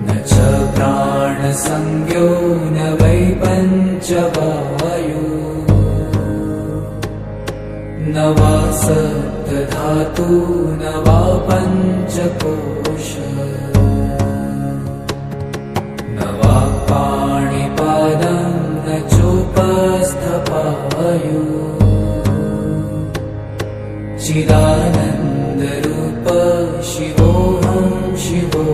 न च प्राणसंज्ञो न वै पञ्चवायु न वा सप्तधातु न वा पञ्चकोश न वा पाणिपादं न चोपस्थपायु चिदानन्दरूप शिवोऽहं शिवो